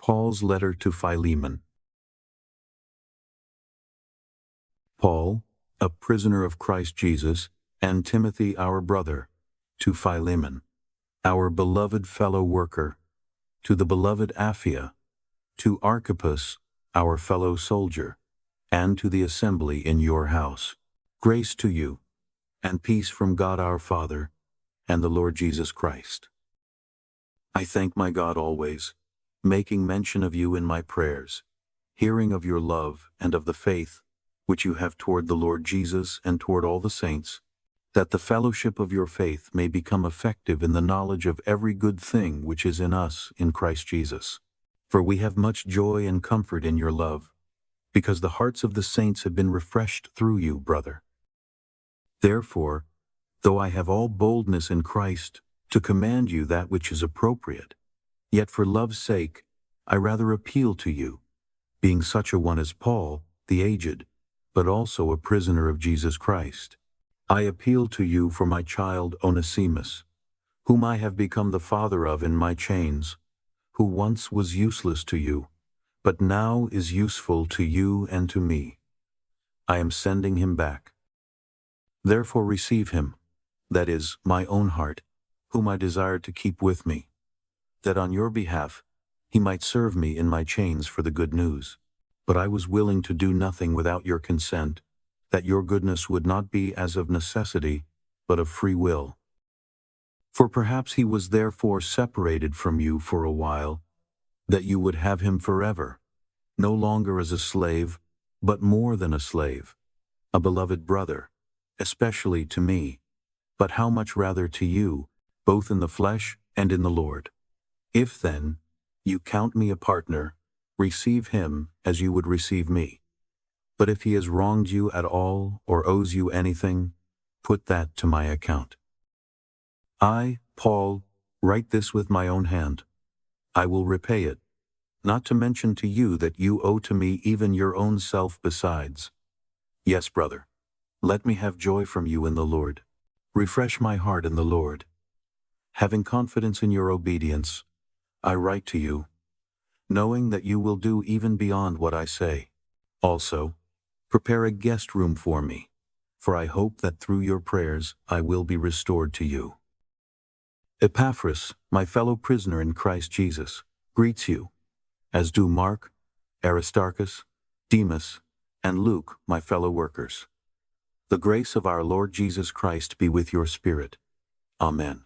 Paul's letter to Philemon. Paul, a prisoner of Christ Jesus, and Timothy our brother, to Philemon, our beloved fellow worker, to the beloved Apphia, to Archippus, our fellow soldier, and to the assembly in your house. Grace to you, and peace from God our Father, and the Lord Jesus Christ. I thank my God always, making mention of you in my prayers, hearing of your love and of the faith which you have toward the Lord Jesus and toward all the saints, that the fellowship of your faith may become effective in the knowledge of every good thing which is in us in Christ Jesus. For we have much joy and comfort in your love, because the hearts of the saints have been refreshed through you, brother. Therefore, though I have all boldness in Christ to command you that which is appropriate, yet for love's sake I rather appeal to you, being such a one as Paul, the aged, but also a prisoner of Jesus Christ. I appeal to you for my child Onesimus, whom I have become the father of in my chains, who once was useless to you, but now is useful to you and to me. I am sending him back. Therefore receive him, that is, my own heart, whom I desire to keep with me, that on your behalf he might serve me in my chains for the good news. But I was willing to do nothing without your consent, that your goodness would not be as of necessity, but of free will. For perhaps he was therefore separated from you for a while, that you would have him forever, no longer as a slave, but more than a slave, a beloved brother, especially to me, but how much rather to you, both in the flesh and in the Lord. If then you count me a partner, receive him as you would receive me. But if he has wronged you at all or owes you anything, put that to my account. I, Paul, write this with my own hand. I will repay it, not to mention to you that you owe to me even your own self besides. Yes, brother, let me have joy from you in the Lord. Refresh my heart in the Lord. Having confidence in your obedience, I write to you, knowing that you will do even beyond what I say. Also, prepare a guest room for me, for I hope that through your prayers I will be restored to you. Epaphras, my fellow prisoner in Christ Jesus, greets you, as do Mark, Aristarchus, Demas, and Luke, my fellow workers. The grace of our Lord Jesus Christ be with your spirit. Amen.